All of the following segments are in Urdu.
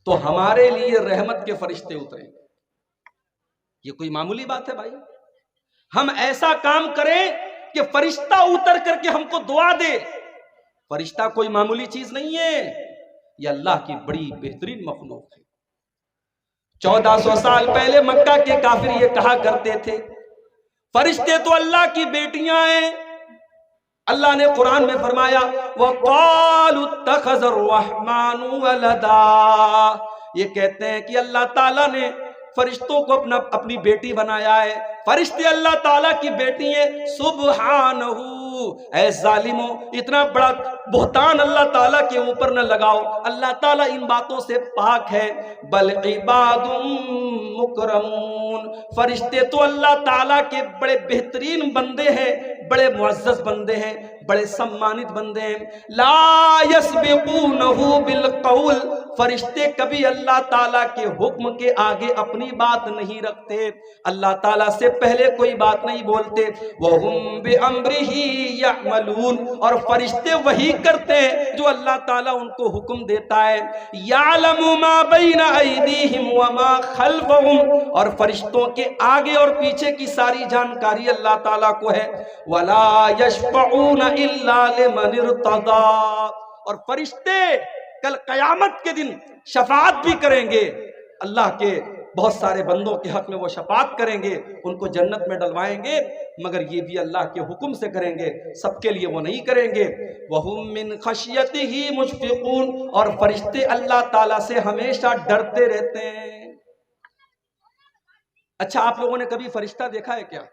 تو ہمارے لیے رحمت کے فرشتے اتریں گے. یہ کوئی معمولی بات ہے بھائی؟ ہم ایسا کام کریں کہ فرشتہ اتر کر کے ہم کو دعا دے. فرشتہ کوئی معمولی چیز نہیں ہے، یہ اللہ کی بڑی بہترین مخلوق ہے. 1400 سال پہلے مکہ کے کافر یہ کہا کرتے تھے فرشتے تو اللہ کی بیٹیاں ہیں. اللہ نے قرآن میں فرمایا وَقَالُوا اتَّخَذَ الرَّحْمَنُ وَلَدًا، یہ کہتے ہیں کہ اللہ تعالیٰ نے فرشتوں کو اپنی بیٹی بنایا ہے. فرشتے اللہ تعالیٰ کی بیٹی ہیں. سبحانہ، اے ظالموں، اتنا بڑا بہتان اللہ تعالیٰ کے اوپر نہ لگاؤ. اللہ تعالیٰ ان باتوں سے پاک ہے. بل عباد مکرمون، فرشتے تو اللہ تعالیٰ کے بڑے بہترین بندے ہیں، بڑے معزز بندے ہیں، بڑے سمانت بندے ہیں. لا یسبقونہ بالقول، فرشتے کبھی اللہ تعالیٰ کے حکم کے آگے اپنی بات نہیں رکھتے، اللہ تعالیٰ سے پہلے کوئی بات نہیں بولتے. وَهُمْ بِأَمْرِهِ يَعْمَلُونَ، اور فرشتے وہی کرتے ہیں جو اللہ تعالیٰ ان کو حکم دیتا ہے. يَعْلَمُ مَا بَيْنَ أَيْدِيهِمْ وَمَا خَلْفَهُمْ، اور فرشتوں کے آگے اور پیچھے کی ساری جانکاری اللہ تعالیٰ کو ہے. وَلَا يَشْفَعُونَ إِلَّا لِمَنِ ارْتَضَىٰ، اور فرشتے کل قیامت کے دن شفاعت بھی کریں گے. اللہ کے بہت سارے بندوں کے حق میں وہ شفاعت کریں گے، ان کو جنت میں ڈلوائیں گے، مگر یہ بھی اللہ کے حکم سے کریں گے، سب کے لیے وہ نہیں کریں گے. وَهُم مِّن خَشْيَتِهِ مُشْفِقُونَ، اور فرشتے اللہ تعالیٰ سے ہمیشہ ڈرتے رہتے ہیں. اچھا، آپ لوگوں نے کبھی فرشتہ دیکھا ہے کیا؟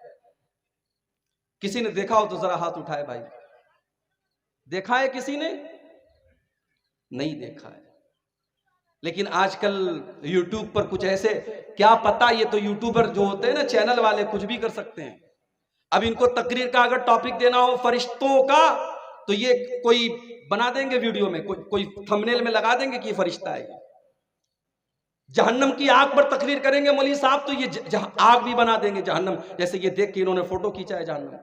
کسی نے دیکھا ہو تو ذرا ہاتھ اٹھائے بھائی. دیکھا ہے کسی نے؟ نہیں دیکھا ہے. لیکن آج کل یوٹیوب پر کچھ ایسے، کیا پتا، یہ تو یوٹیوبر جو ہوتے ہیں نا، چینل والے، کچھ بھی کر سکتے ہیں. اب ان کو تقریر کا اگر ٹاپک دینا ہو فرشتوں کا تو یہ کوئی بنا دیں گے ویڈیو میں، کوئی تھمبنیل میں لگا دیں گے کہ یہ فرشتہ ہے. جہنم کی آگ پر تقریر کریں گے مولوی صاحب تو یہ آگ بھی بنا دیں گے جہنم، جیسے یہ دیکھ کے انہوں نے فوٹو کھینچا ہے جہنم.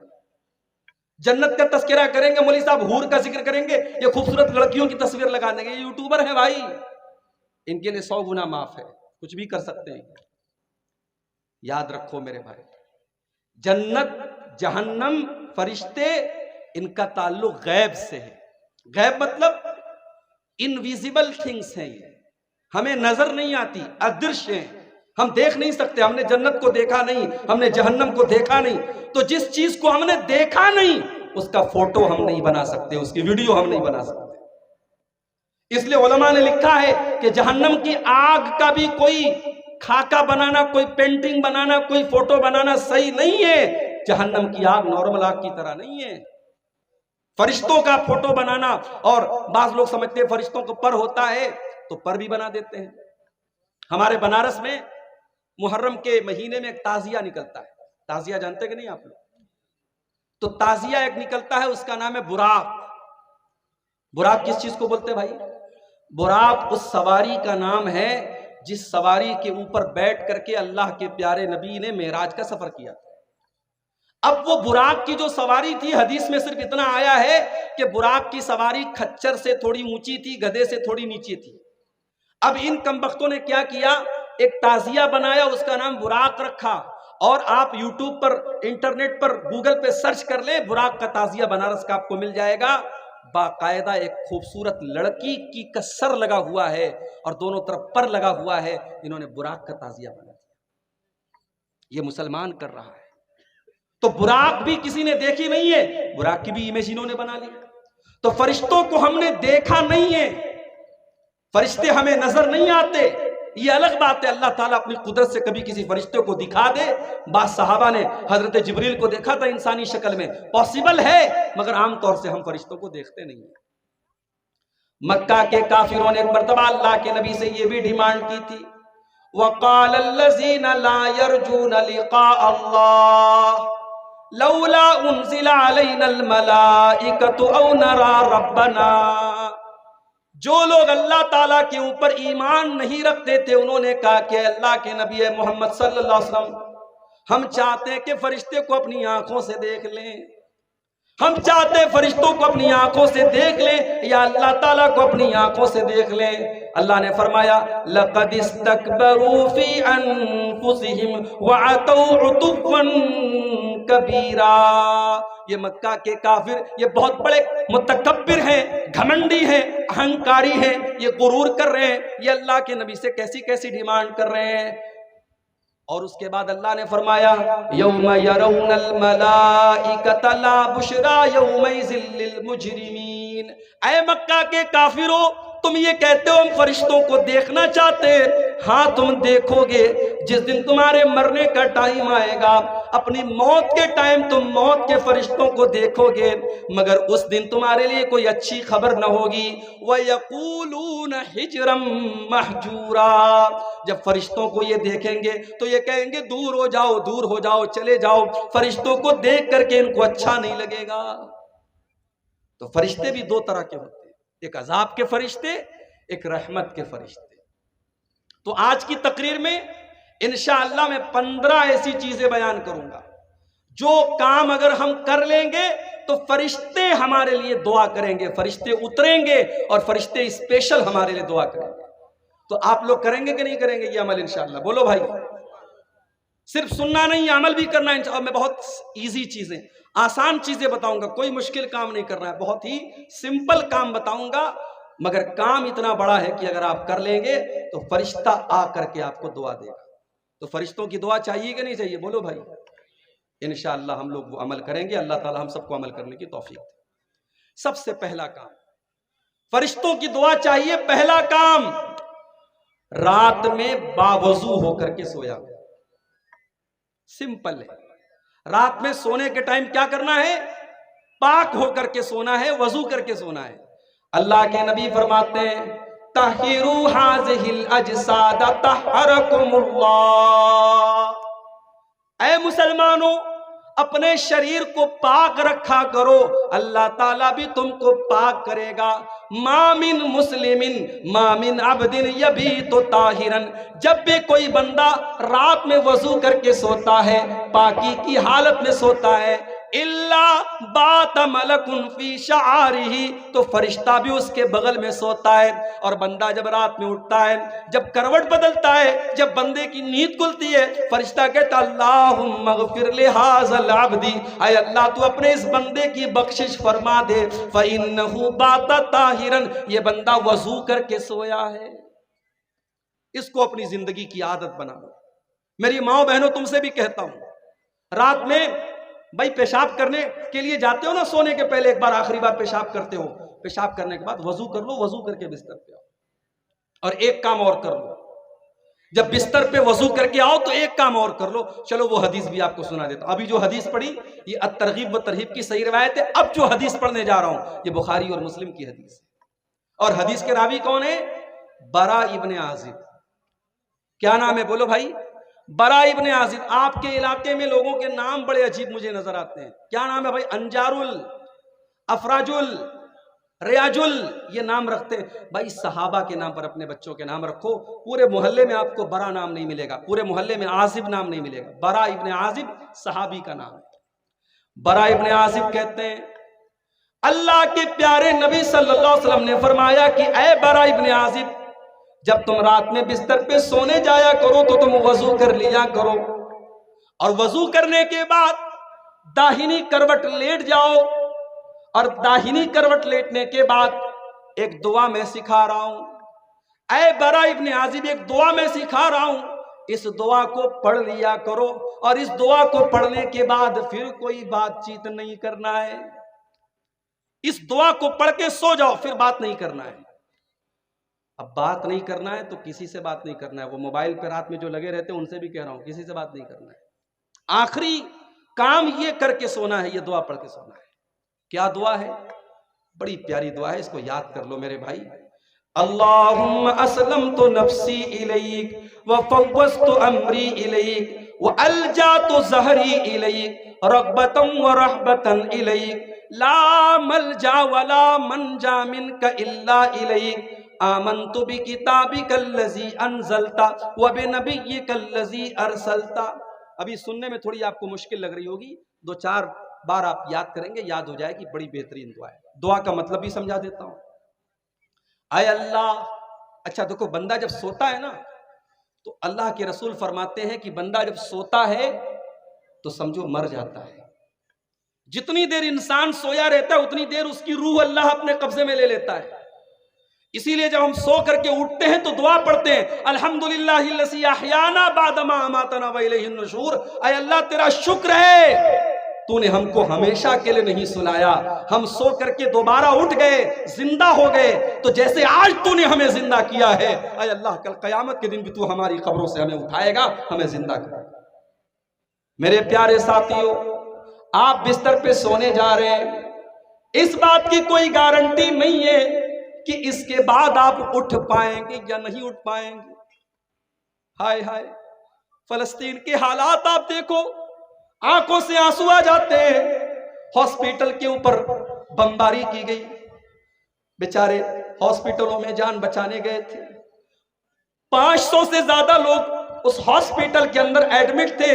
جنت کا تذکرہ کریں گے مولوی صاحب، حور کا ذکر کریں گے، یہ خوبصورت لڑکیوں کی تصویر لگا دیں گے. یہ یوٹیوبر ہیں بھائی، ان کے لیے 100 گنا معاف ہے، کچھ بھی کر سکتے ہیں. یاد رکھو میرے بھائی، جنت، جہنم، فرشتے، ان کا تعلق غیب سے ہے. غیب مطلب انویزیبل تھنگس ہیں، یہ ہمیں نظر نہیں آتی، ادرشیہ ہیں، ہم دیکھ نہیں سکتے. ہم نے جنت کو دیکھا نہیں، ہم نے جہنم کو دیکھا نہیں، تو جس چیز کو ہم نے دیکھا نہیں اس کا فوٹو ہم نہیں بنا سکتے، اس کی ویڈیو ہم نہیں بنا سکتے. اس لیے علماء نے لکھا ہے کہ جہنم کی آگ کا بھی کوئی خاکہ بنانا، کوئی پینٹنگ بنانا، کوئی فوٹو بنانا صحیح نہیں ہے. جہنم کی آگ نارمل آگ کی طرح نہیں ہے. فرشتوں کا فوٹو بنانا، اور بعض لوگ سمجھتے ہیں فرشتوں کو پر ہوتا ہے تو پر بھی بنا دیتے ہیں. ہمارے بنارس میں محرم کے مہینے میں ایک تعزیہ نکلتا ہے. تعزیہ جانتے کہ نہیں آپ لوگ؟ تو تعزیہ ایک نکلتا ہے، اس کا نام ہے براق. براق کس چیز کو بولتے ہیں بھائی؟ براق اس سواری کا نام ہے جس سواری کے اوپر بیٹھ کر کے اللہ کے پیارے نبی نے معراج کا سفر کیا. اب وہ براق کی جو سواری تھی، حدیث میں صرف اتنا آیا ہے کہ براق کی سواری کھچر سے تھوڑی اونچی تھی، گدھے سے تھوڑی نیچے تھی. اب ان کمبختوں نے کیا کیا، ایک تعزیہ بنایا، اس کا نام براق رکھا. اور آپ یوٹیوب پر، انٹرنیٹ پر، گوگل پہ سرچ کر لیں، براق کا تعزیہ بنارس کا آپ کو مل جائے گا. باقاعدہ ایک خوبصورت لڑکی کی کسر لگا ہوا ہے اور دونوں طرف پر لگا ہوا ہے. انہوں نے براق کا تعزیہ بنا دیا. یہ مسلمان کر رہا ہے. تو براق بھی کسی نے دیکھی نہیں ہے، براق کی بھی امیج انہوں نے بنا لی. تو فرشتوں کو ہم نے دیکھا نہیں ہے، فرشتے ہمیں نظر نہیں آتے، یہ الگ بات ہے. اللہ تعالیٰ اپنی قدرت سے کبھی کسی فرشتے کو دکھا دے. بعض صحابہ نے حضرت جبریل کو دیکھا تھا انسانی شکل میں، پاسبل ہے، مگر عام طور سے ہم فرشتوں کو دیکھتے نہیں ہیں. مکہ کے کافروں نے ایک مرتبہ اللہ کے نبی سے یہ بھی ڈیمانڈ کی تھی، وَقَالَ الَّذِينَ لَا يَرْجُونَ لِقَاءَ اللَّهِ لَوْلَا أُنزِلَ عَلَيْنَا الْمَلَائِكَةُ أَوْ نَرَى رَبَّنَا. جو لوگ اللہ تعالیٰ کے اوپر ایمان نہیں رکھتے تھے، انہوں نے کہا کہ اللہ کے نبی محمد صلی اللہ علیہ وسلم، ہم چاہتے ہیں کہ فرشتے کو اپنی آنکھوں سے دیکھ لیں. ہم چاہتے فرشتوں کو اپنی آنکھوں سے دیکھ لیں یا اللہ تعالیٰ کو اپنی آنکھوں سے دیکھ لیں۔ اللہ نے فرمایا لَقَدِ اسْتَكْبَرُوا فِي أَنفُسِهِمْ وَعَتَوْا عُتُوًّا كَبِيرًا۔ یہ مکہ کے کافر یہ بہت بڑے متکبر ہیں، گھمنڈی ہیں، اہنکاری ہیں، یہ غرور کر رہے ہیں، یہ اللہ کے نبی سے کیسی کیسی ڈیمانڈ کر رہے ہیں۔ اور اس کے بعد اللہ نے فرمایا یوم یرون الملائکۃ لا بشرا یومئذ للمجرمین۔ اے مکہ کے کافرو، تم یہ کہتے ہو ہم فرشتوں کو دیکھنا چاہتے، ہاں تم دیکھو گے جس دن تمہارے مرنے کا ٹائم آئے گا، اپنی موت کے ٹائم تم موت کے فرشتوں کو دیکھو گے، مگر اس دن تمہارے لیے کوئی اچھی خبر نہ ہوگی۔ وَيَقُولُونَ حِجْرًا مَحْجُورًا۔ جب فرشتوں کو یہ دیکھیں گے تو یہ کہیں گے دور ہو جاؤ، دور ہو جاؤ، چلے جاؤ۔ فرشتوں کو دیکھ کر کے ان کو اچھا نہیں لگے گا۔ تو فرشتے بھی دو طرح کے ہوتے ہیں، ایک عذاب کے فرشتے، ایک رحمت کے فرشتے۔ تو آج کی تقریر میں انشاءاللہ میں 15 ایسی چیزیں بیان کروں گا جو کام اگر ہم کر لیں گے تو فرشتے ہمارے لیے دعا کریں گے، فرشتے اتریں گے اور فرشتے اسپیشل ہمارے لیے دعا کریں گے۔ تو آپ لوگ کریں گے کہ نہیں کریں گے یہ عمل انشاءاللہ؟ بولو بھائی، صرف سننا نہیں، عمل بھی کرنا ہے انشاءاللہ۔ میں بہت ایزی چیزیں، آسان چیزیں بتاؤں گا، کوئی مشکل کام نہیں کرنا ہے، بہت ہی سمپل کام بتاؤں گا، مگر کام اتنا بڑا ہے کہ اگر آپ کر لیں گے تو فرشتہ آ کر کے آپ کو دعا دے گا۔ تو فرشتوں کی دعا چاہیے کہ نہیں چاہیے؟ بولو بھائی۔ انشاءاللہ ہم لوگ وہ عمل کریں گے، اللہ تعالی ہم سب کو عمل کرنے کی توفیق دے۔ سب سے پہلا کام، فرشتوں کی دعا چاہیے۔ پہلا کام، رات میں باوضو ہو کر کے سویا۔ سمپل ہے، رات میں سونے کے ٹائم کیا کرنا ہے؟ پاک ہو کر کے سونا ہے، وضو کر کے سونا ہے۔ اللہ کے نبی فرماتے ہیں طَهِّرُوا هَٰذِهِ الْأَجْسَادَ طَهَّرَكُمُ اللَّهُ۔ اے مسلمانوں، اپنے شریر کو پاک رکھا کرو، اللہ تعالیٰ بھی تم کو پاک کرے گا۔ مَا مِن مُسْلِمٍ مَا مِنْ عَبْدٍ يَبِيتُ طَاهِرًا۔ جب بھی کوئی بندہ رات میں وضو کر کے سوتا ہے، پاکی کی حالت میں سوتا ہے، إِلَّا بَاتَ مَلَكٌ فِي شَعَارِهِ، تو فرشتہ بھی اس کے بغل میں سوتا ہے۔ اور بندہ جب رات میں اٹھتا ہے، جب کروٹ بدلتا ہے، جب بندے کی نیند کھلتی ہے، فرشتہ کہتا اللہم اغفر لہذا العبد، اے اللہ تو اپنے اس بندے کی بخشش فرما دے، فَإِنَّهُ بَاتَ طَاهِرًا، یہ بندہ وضو کر کے سویا ہے۔ اس کو اپنی زندگی کی عادت بنا لو۔ میری ماں بہنوں، تم سے بھی کہتا ہوں، رات میں بھائی پیشاب کرنے کے لیے جاتے ہو نا، سونے کے پہلے ایک بار آخری بار پیشاب کرتے ہو، پیشاب کرنے کے بعد وضو کر لو، وضو کر کے بستر پہ آؤ۔ اور ایک کام اور کر لو، جب بستر پہ وضو کر کے آؤ تو ایک کام اور کر لو۔ چلو وہ حدیث بھی آپ کو سنا دیتا ہوں۔ ابھی جو حدیث پڑھی یہ الترغیب و ترہیب کی صحیح روایت ہے، اب جو حدیث پڑھنے جا رہا ہوں یہ بخاری اور مسلم کی حدیث ہے۔ اور حدیث کے راوی کون ہے؟ برا ابن عازب۔ کیا نام ہے؟ بولو بھائی۔ برا ابن عازب۔ آپ کے علاقے میں لوگوں کے نام بڑے عجیب مجھے نظر آتے ہیں۔ کیا نام ہے بھائی؟ انجارل، افراجل، ریاجل، یہ نام رکھتے ہیں بھائی۔ صحابہ کے نام پر اپنے بچوں کے نام رکھو۔ پورے محلے میں آپ کو برا نام نہیں ملے گا، پورے محلے میں عازب نام نہیں ملے گا۔ برا ابن عازب صحابی کا نام ہے۔ برا ابن عازب کہتے ہیں اللہ کے پیارے نبی صلی اللہ علیہ وسلم نے فرمایا کہ اے برا ابن عازب، جب تم رات میں بستر پہ سونے جایا کرو تو تم وضو کر لیا کرو، اور وضو کرنے کے بعد داہنی کروٹ لیٹ جاؤ، اور داہنی کروٹ لیٹنے کے بعد ایک دعا میں سکھا رہا ہوں، اے برا ابن عازب ایک دعا میں سکھا رہا ہوں، اس دعا کو پڑھ لیا کرو، اور اس دعا کو پڑھنے کے بعد پھر کوئی بات چیت نہیں کرنا ہے۔ اس دعا کو پڑھ کے سو جاؤ، پھر بات نہیں کرنا ہے۔ اب بات نہیں کرنا ہے تو کسی سے بات نہیں کرنا ہے۔ وہ موبائل پہ رات میں جو لگے رہتے ہیں ان سے بھی کہہ رہا ہوں کسی سے بات نہیں کرنا ہے۔ آخری کام یہ کر کے سونا ہے، یہ دعا پڑھ کے سونا ہے۔ کیا دعا ہے؟ بڑی پیاری دعا ہے، اس کو یاد کر لو میرے بھائی۔ اللہم اسلمت نفسی الیک وفوضت امری الیک والجات ظہری الیک رغبتا ورہبتا الیک لا ملجا ولا منجا منک الا الیک آمنت بکتابک الذی انزلت وبنبیک الذی ارسلت۔ ابھی سننے میں تھوڑی آپ کو مشکل لگ رہی ہوگی، 2-4 بار آپ یاد کریں گے یاد ہو جائے گی، بڑی بہترین دعا ہے۔ دعا کا مطلب بھی سمجھا دیتا ہوں۔ اے اللہ، اچھا دیکھو، بندہ جب سوتا ہے نا تو اللہ کے رسول فرماتے ہیں کہ بندہ جب سوتا ہے تو سمجھو مر جاتا ہے۔ جتنی دیر انسان سویا رہتا ہے اتنی دیر اس کی روح اللہ اپنے قبضے میں لے لیتا ہے۔ اسی لیے جب ہم سو کر کے اٹھتے ہیں تو دعا پڑھتے ہیں، الحمدللہ الذی احیانا بعد ما اماتنا والیہ النشور۔ اے اللہ تیرا شکر ہے، تو نے ہم کو ہمیشہ کے لیے نہیں سلایا، ہم سو کر کے دوبارہ اٹھ گئے، زندہ ہو گئے، تو جیسے آج تو نے ہمیں زندہ کیا ہے، اے اللہ کل قیامت کے دن بھی تو ہماری قبروں سے ہمیں اٹھائے گا، ہمیں زندہ کرے گا۔ میرے پیارے ساتھیوں، آپ بستر پہ سونے جا رہے ہیں، اس بات کی کوئی گارنٹی نہیں ہے کہ اس کے بعد آپ اٹھ پائیں گے یا نہیں اٹھ پائیں گے۔ ہائے ہائے، فلسطین کے حالات آپ دیکھو، آنکھوں سے آنسو آ جاتے ہیں۔ ہاسپٹل کے اوپر بمباری کی گئی، بیچارے ہاسپٹلوں میں جان بچانے گئے تھے، 500 سے زیادہ لوگ اس ہاسپٹل کے اندر ایڈمٹ تھے،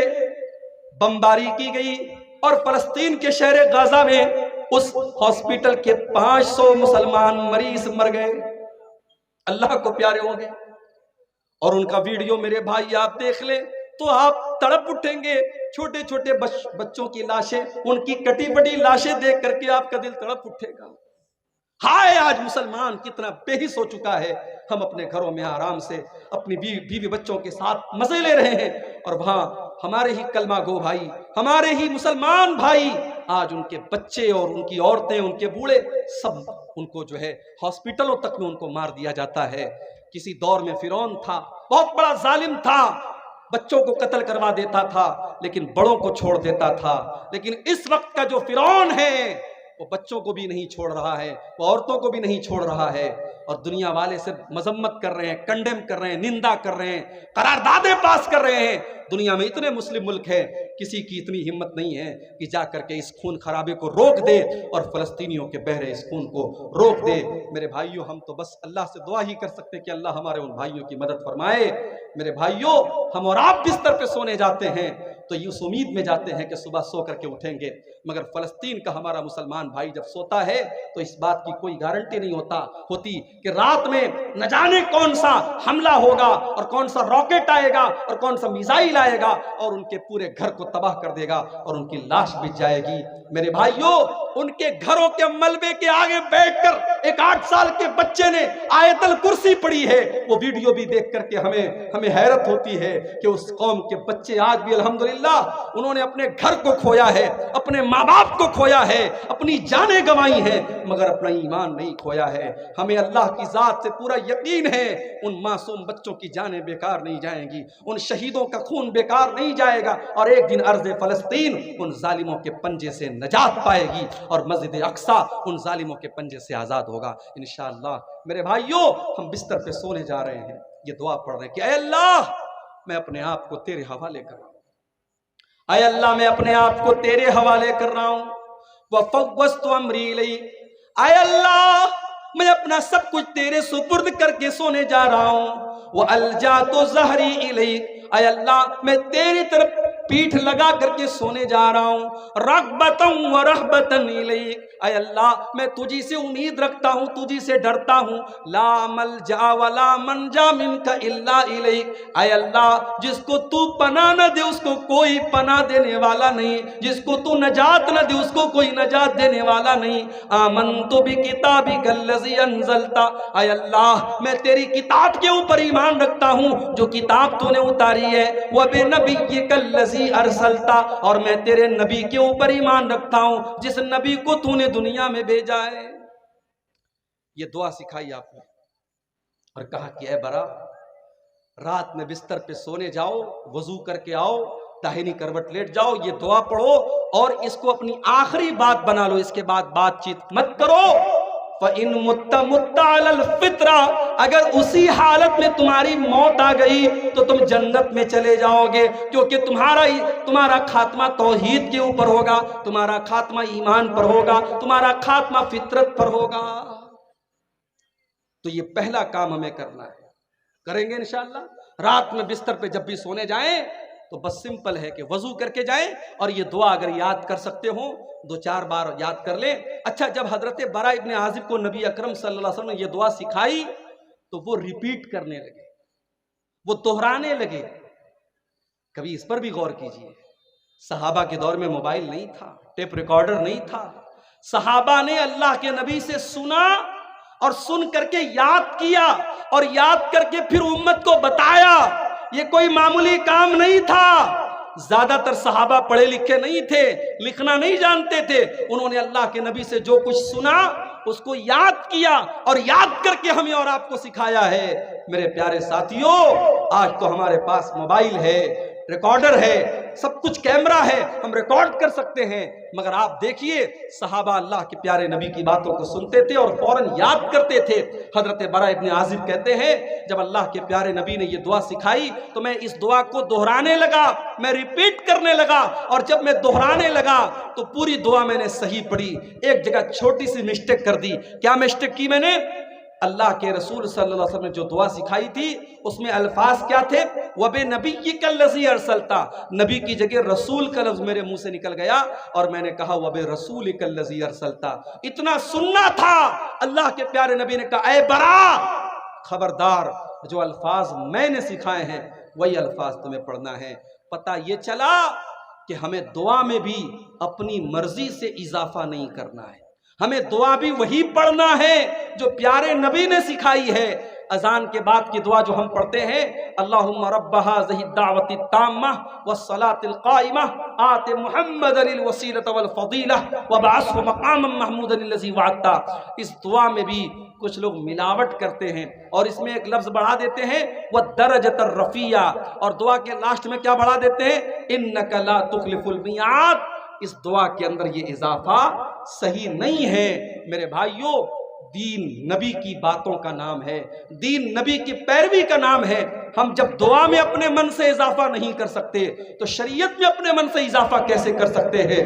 بمباری کی گئی اور فلسطین کے شہر غزہ میں اس ہاسپٹل کے 500 مسلمان مریض مر گئے، اللہ کو پیارے ہو گئے۔ اور ان کا ویڈیو میرے بھائی آپ دیکھ لیں تو آپ تڑپ اٹھیں گے، چھوٹے چھوٹے بچوں کی لاشیں، ان کی کٹی پٹی لاشیں دیکھ کر کے آپ کا دل تڑپ اٹھے گا۔ ہائے آج مسلمان کتنا بے حس ہو چکا ہے، ہم اپنے گھروں میں آرام سے اپنی بیوی بچوں کے ساتھ مزے لے رہے ہیں، اور وہاں ہمارے ہی کلمہ گو بھائی، ہمارے ہی مسلمان بھائی، آج ان کے بچے اور ان کی عورتیں، ان کے بوڑھے، سب ان کو جو ہے ہاسپٹلوں تک میں ان کو مار دیا جاتا ہے۔ کسی دور میں فرعون تھا، بہت بڑا ظالم تھا، بچوں کو قتل کروا دیتا تھا لیکن بڑوں کو چھوڑ دیتا تھا، لیکن اس وقت کا جو فرعون ہے وہ بچوں کو بھی نہیں چھوڑ رہا ہے، وہ عورتوں کو بھی نہیں چھوڑ رہا ہے، اور دنیا والے سے مذمت کر رہے ہیں، کنڈیم کر رہے ہیں، نندا کر رہے ہیں، قراردادیں پاس کر رہے ہیں۔ دنیا میں اتنے مسلم ملک ہیں، کسی کی اتنی ہمت نہیں ہے کہ جا کر کے اس خون خرابے کو روک دے اور فلسطینیوں کے بہہ رہے اس خون کو روک دے۔ میرے بھائیوں، ہم تو بس اللہ سے دعا ہی کر سکتے کہ اللہ ہمارے ان بھائیوں کی مدد فرمائے۔ میرے بھائیوں، ہم اور آپ بستر پہ سونے جاتے ہیں تو اس امید میں جاتے ہیں کہ صبح سو کر کے اٹھیں گے، مگر فلسطین کا ہمارا مسلمان بھائی جب سوتا ہے تو اس بات کی کوئی گارنٹی نہیں ہوتی کہ رات میں نہ جانے کون سا حملہ ہوگا اور کون سا راکٹ آئے گا اور کون سا میزائل آئے گا اور ان کے پورے گھر کو تباہ کر دے گا اور ان کی لاش بچ جائے گی۔ میرے بھائیوں، ان کے گھروں کے ملبے کے آگے بیٹھ کر ایک 8 سال کے بچے نے آیت الکرسی پڑھی ہے، وہ ویڈیو بھی دیکھ کر کے ہمیں حیرت ہوتی ہے کہ اس قوم کے بچے آج بھی الحمدللہ انہوں نے اپنے گھر کو کھویا ہے، اپنے ماں باپ کو کھویا ہے، اپنی جانیں گنوائی ہیں، مگر اپنا ایمان نہیں کھویا ہے۔ ہمیں اللہ کی ذات سے پورا یقین ہے ان معصوم بچوں کی جانیں بیکار نہیں جائیں گی، ان شہیدوں کا خون بیکار نہیں جائے گا، اور ایک دن ارض فلسطین ان ظالموں کے پنجے سے نجات پائے گی اور مسجد اقصی ان ظالموں کے پنجے سے آزاد ہوگا انشاءاللہ۔ میرے بھائیوں، ہم بستر پہ سونے جا رہے ہیں، یہ دعا پڑھ رہے ہیں کہ اے اللہ، میں اپنے آپ کو تیرے حوالے کر رہا ہوں، اے اللہ میں اپنے آپ کو تیرے حوالے کر رہا ہوں، وَفَوَّضْتُ أَمْرِي إِلَيْكَ، اے اللہ میں اپنا سب کچھ تیرے سپرد کر کے سونے جا رہا ہوں، وَأَلْجَأْتُ ظَهْرِي إِلَيْكَ، اے اللہ میں تیری طرف پیٹھ لگا کر کے سونے جا رہا ہوں، رَغْبَةً وَرَهْبَةً إِلَيْكَ، اے اللہ میں تجھی سے امید رکھتا ہوں، تجھی سے ڈرتا ہوں، لا ملجا ولا منجا منک الا الیک، اے اللہ جس کو تو پناہ نہ دے اس کو کوئی پناہ دینے والا نہیں، جس کو تو نجات نہ دے اس کو کوئی نجات دینے والا نہیں۔ آمنت بکتابک الذی انزلت، اے اللہ میں تیری کتاب کے اوپر ایمان رکھتا ہوں جو کتاب تو نے اتاری ہے، وبنبیک الذی ارسلت، اور میں تیرے نبی کے اوپر ایمان رکھتا ہوں جس نبی کو تو نے دنیا میں بھیجا ہے۔ یہ دعا سکھائی آپ نے اور کہا کہ اے برا، رات میں بستر پہ سونے جاؤ، وضو کر کے آؤ، داہنی کروٹ لیٹ جاؤ، یہ دعا پڑھو اور اس کو اپنی آخری بات بنا لو، اس کے بعد بات چیت مت کرو۔ فَإِن مُتَّ مُتَّ عَلَى الْفِطْرَةِ، اگر اسی حالت میں تمہاری موت آ گئی تو تم جنت میں چلے جاؤ گے، کیونکہ تمہارا خاتمہ توحید کے اوپر ہوگا، تمہارا خاتمہ ایمان پر ہوگا، تمہارا خاتمہ فطرت پر ہوگا۔ تو یہ پہلا کام ہمیں کرنا ہے، کریں گے انشاءاللہ۔ رات میں بستر پہ جب بھی سونے جائیں تو بس سمپل ہے کہ وضو کر کے جائیں اور یہ دعا اگر یاد کر سکتے ہو 2-4 بار یاد کر لیں۔ اچھا، جب حضرت برا ابن عازب کو نبی اکرم صلی اللہ علیہ وسلم نے یہ دعا سکھائی تو وہ ریپیٹ کرنے لگے، وہ دہرانے لگے۔ کبھی اس پر بھی غور کیجئے، صحابہ کے دور میں موبائل نہیں تھا، ٹیپ ریکارڈر نہیں تھا، صحابہ نے اللہ کے نبی سے سنا اور سن کر کے یاد کیا اور یاد کر کے پھر امت کو بتایا۔ یہ کوئی معمولی کام نہیں تھا۔ زیادہ تر صحابہ پڑھے لکھے نہیں تھے، لکھنا نہیں جانتے تھے، انہوں نے اللہ کے نبی سے جو کچھ سنا اس کو یاد کیا اور یاد کر کے ہمیں اور آپ کو سکھایا ہے۔ میرے پیارے ساتھیوں، آج تو ہمارے پاس موبائل ہے، ریکارڈر ہے، سب کچھ کیمرہ ہے، ہم ریکارڈ کر سکتے ہیں، مگر آپ دیکھیے صحابہ اللہ کے پیارے نبی کی باتوں کو سنتے تھے اور فوراً یاد کرتے تھے۔ حضرت برا ابن عازب کہتے ہیں جب اللہ کے پیارے نبی نے یہ دعا سکھائی تو میں اس دعا کو دہرانے لگا، میں ریپیٹ کرنے لگا، اور جب میں دہرانے لگا تو پوری دعا میں نے صحیح پڑھی، ایک جگہ چھوٹی سی مسٹیک کر دی۔ کیا مسٹیک کی میں نے؟ اللہ کے رسول صلی اللہ علیہ وسلم نے جو دعا سکھائی تھی اس میں الفاظ کیا تھے؟ وَبِنَبِيِّكَ الَّذِي أَرْسَلْتَ، نبی کی جگہ رسول کا لفظ میرے منہ سے نکل گیا اور میں نے کہا وَبِرَسُولِكَ الَّذِي أَرْسَلْتَ۔ اتنا سننا تھا۔ اللہ کے پیارے نبی نے کہا اے برا، خبردار، جو الفاظ میں نے سکھائے ہیں وہی الفاظ تمہیں پڑھنا ہے۔ پتہ یہ چلا کہ ہمیں دعا میں بھی اپنی مرضی سے اضافہ نہیں کرنا ہے، ہمیں دعا بھی وہی پڑھنا ہے جو پیارے نبی نے سکھائی ہے۔ اذان کے بعد کی دعا جو ہم پڑھتے ہیں، اللہم رب ھذہ الدعوۃ التامہ والصلاۃ القائمہ آت محمدا الوسیلۃ والفضیلہ وابعثہ مقاما محمودا الذی وعدتہ، اس دعا میں بھی کچھ لوگ ملاوٹ کرتے ہیں اور اس میں ایک لفظ بڑھا دیتے ہیں والدرجۃ الرفیع، اور دعا کے لاسٹ میں کیا بڑھا دیتے ہیں؟ انک لا تخلف المیعاد۔ اس دعا کے اندر یہ اضافہ صحیح نہیں ہے۔ میرے بھائیوں، دین نبی کی باتوں کا نام ہے، دین نبی کی پیروی کا نام ہے۔ ہم جب دعا میں اپنے من سے اضافہ نہیں کر سکتے تو شریعت میں اپنے من سے اضافہ کیسے کر سکتے ہیں؟